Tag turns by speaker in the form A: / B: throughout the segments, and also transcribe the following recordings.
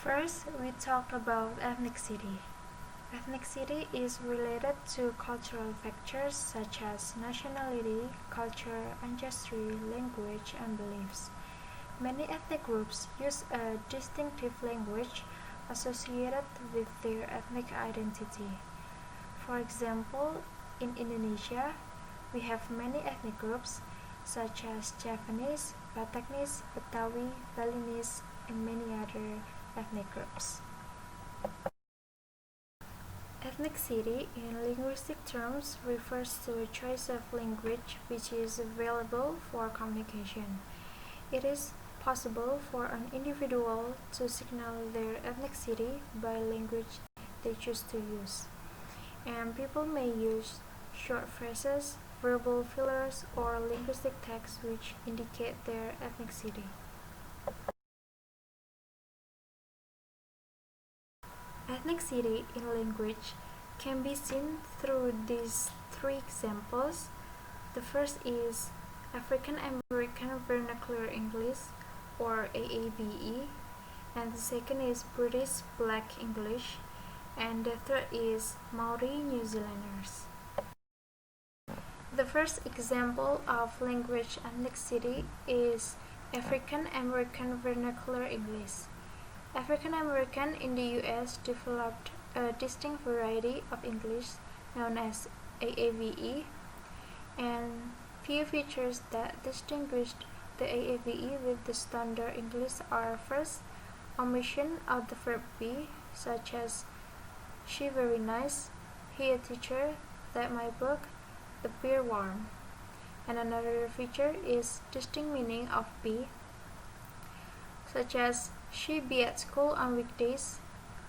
A: First, we talk about ethnicity. Ethnicity is related to cultural factors such as nationality, culture, ancestry, language, and beliefs. Many ethnic groups use a distinctive language associated with their ethnic identity. For example, in Indonesia, we have many ethnic groups such as Javanese, Bataknese, Betawi, Balinese, and many other ethnic groups. Ethnicity in linguistic terms refers to a choice of language which is available for communication. It is possible for an individual to signal their ethnicity by language they choose to use. And people may use short phrases, verbal fillers, or linguistic tags which indicate their ethnicity. Ethnicity in language can be seen through these three examples. The first is African American Vernacular English, or AAVE, and the second is British Black English, and the third is Maori New Zealanders. The first example of language ethnicity is African American Vernacular English. African American in the US developed a distinct variety of English known as AAVE, and few features that distinguished the AAVE with the standard English are: first, omission of the verb be, such as she very nice, he a teacher, that my book, the beer warm. And another feature is distinct meaning of be, such as she be at school on weekdays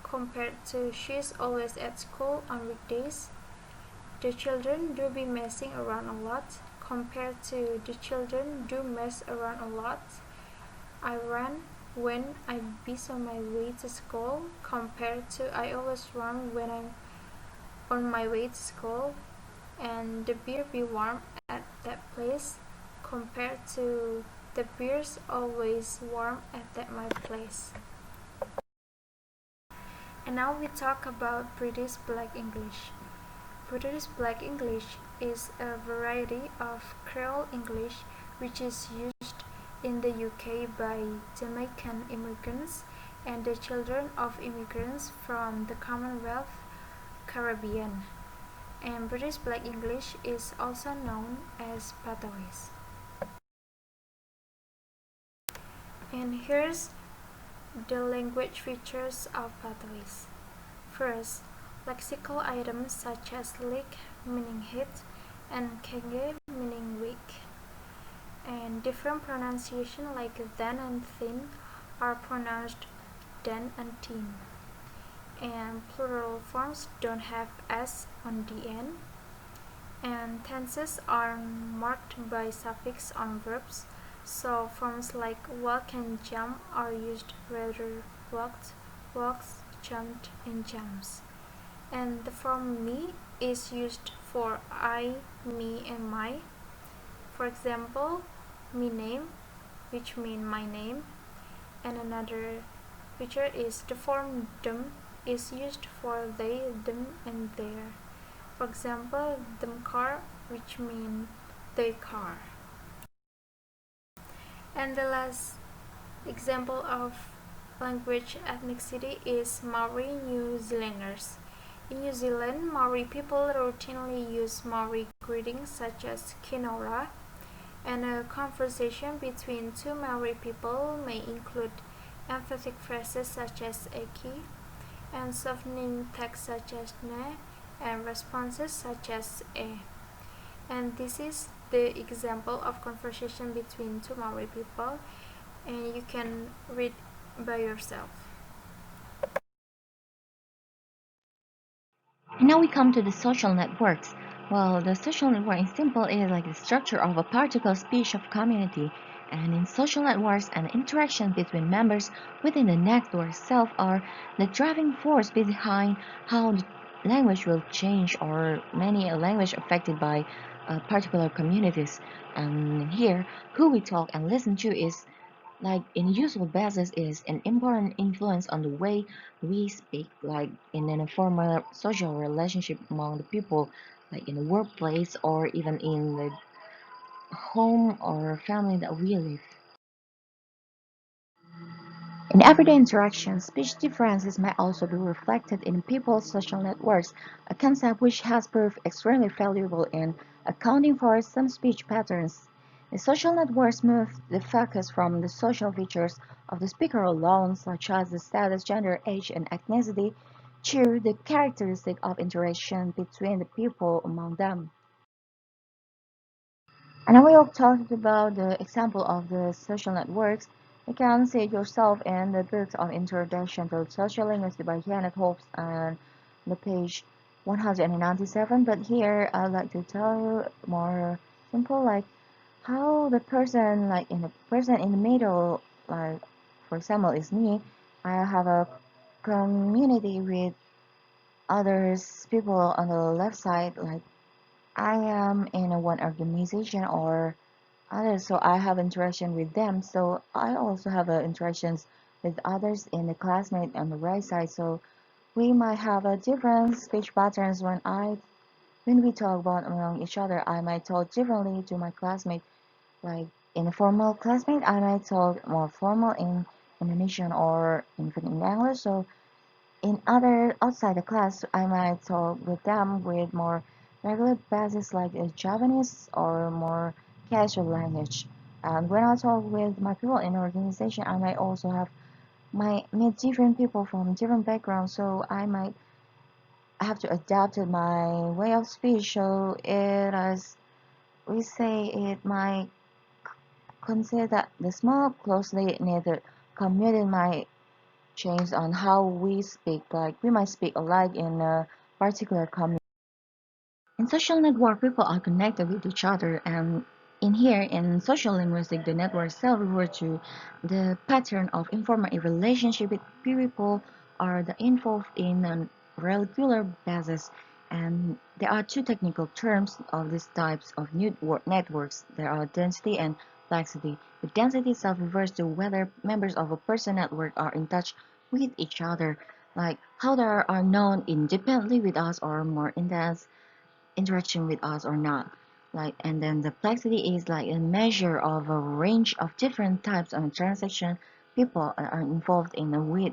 A: compared to she's always at school on weekdays. The children do be messing around a lot compared to the children do mess around a lot. I ran when I be on my way to school compared to I always run when I'm on my way to school. And the beer be warm at that place compared to the beer's always warm at that my place. And now we talk about British Black English. British Black English is a variety of Creole English which is used in the UK by Jamaican immigrants and the children of immigrants from the Commonwealth Caribbean. And British Black English is also known as Patois. And here's the language features of Patois. First, lexical items such as lick meaning hit and kenge meaning weak. And different pronunciation like then and thin are pronounced den and tin. And plural forms don't have s on the end. And tenses are marked by suffix on verbs, so forms like walk and jump are used rather walked, walks, jumped, and jumps. And the form me is used for I, me, and my. For example, me name, which mean my name. And another feature is the form them is used for they, them, and their. For example, them car, which mean they car. And the last example of language ethnicity is Maori New Zealanders. In New Zealand, Maori people routinely use Maori greetings such as kinora, and a conversation between two Maori people may include emphatic phrases such as eki, and softening text such as ne, and responses such as e. And this is the example of conversation between two Maori people, and you can read by yourself.
B: And now we come to the social networks. Well, the social network in simple is like the structure of a particle speech of community. And in social networks, and interaction between members within the network itself are the driving force behind how the language will change, or many a language affected by particular communities. And here, who we talk and listen to is like in usual basis is an important influence on the way we speak, like in an informal social relationship among the people, like in the workplace or even in the home or family that we live. In everyday interactions, speech differences may also be reflected in people's social networks, a concept which has proved extremely valuable in accounting for some speech patterns. The social networks move the focus from the social features of the speaker alone, such as the status, gender, age, and ethnicity, to the characteristic of interaction between the people among them. And now we have talked about the example of the social networks. You can see it yourself in the book of Introduction to Sociolinguistics by Holmes and the page 197. But here I'd like to tell you more simple, like how the person, like in the person in the middle, like for example, is me. I have a community with others people on the left side, like I am in a one organization or others, so I have interaction with them, so I also have interactions with others in the classmate on the right side, so we might have a different speech patterns when we talk about among each other. I might talk differently to my classmate, like in a formal classmate I might talk more formal in Indonesian or even in English, so in other outside the class I might talk with them with more regular basis like Japanese or more casual language. And when I talk with my people in the organization, I might also have my meet different people from different backgrounds, so I might have to adapt my way of speech. So it as we say, it might consider that the small closely knit community might change on how we speak. Like we might speak alike in a particular community. In social network, people are connected with each other, and in here, in social linguistics, the network itself refers to the pattern of informal relationship with people are the involved in a regular basis. And there are two technical terms of these types of networks. There are density and complexity. The density itself refers to whether members of a person network are in touch with each other, like how they are known independently with us or more intense interaction with us or not. Like, and then the complexity is like a measure of a range of different types of transaction people are involved in with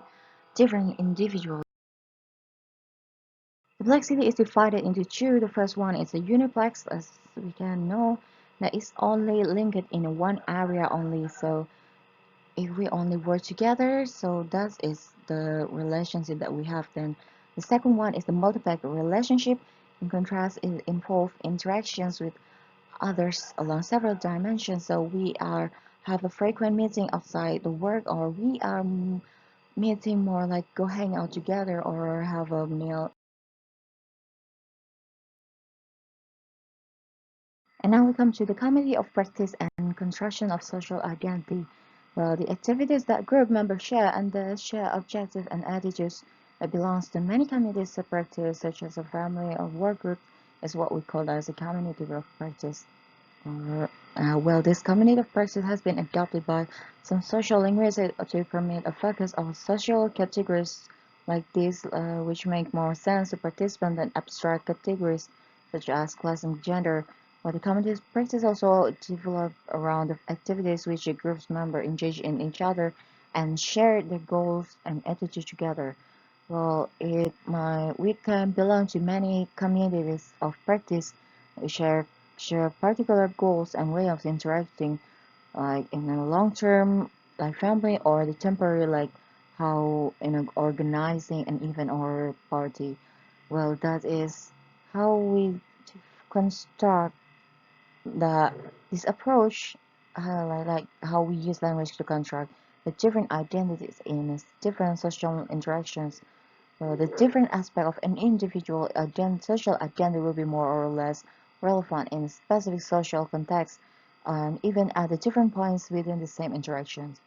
B: different individuals. The complexity is divided into two. The first one is a uniplex, as we can know, that is only linked in one area only. So if we only work together, so that is the relationship that we have. Then the second one is the multiplex relationship. In contrast, it involves interactions with others along several dimensions. So we are have a frequent meeting outside the work, or we are meeting more like go hang out together or have a meal. And now we come to the comedy of practice and construction of social identity. Well, the activities that group members share and the share objectives and attitudes that belongs to many communities of practice, such as a family or work group, is what we call as a community of practice. Well, this cognitive practice has been adopted by some social linguists to permit a focus on social categories like this, which make more sense to participants than abstract categories such as class and gender. But the cognitive practice also developed around the activities which the group's members engage in each other and share their goals and attitudes together. Well, we can belong to many communities of practice. We share particular goals and way of interacting, like in a long term, like family, or the temporary, like how in an organizing an event or party. Well, that is how we construct the this approach, like how we use language to construct the different identities in different social interactions. The different aspect of an individual social identity will be more or less relevant in specific social contexts, and even at the different points within the same interactions.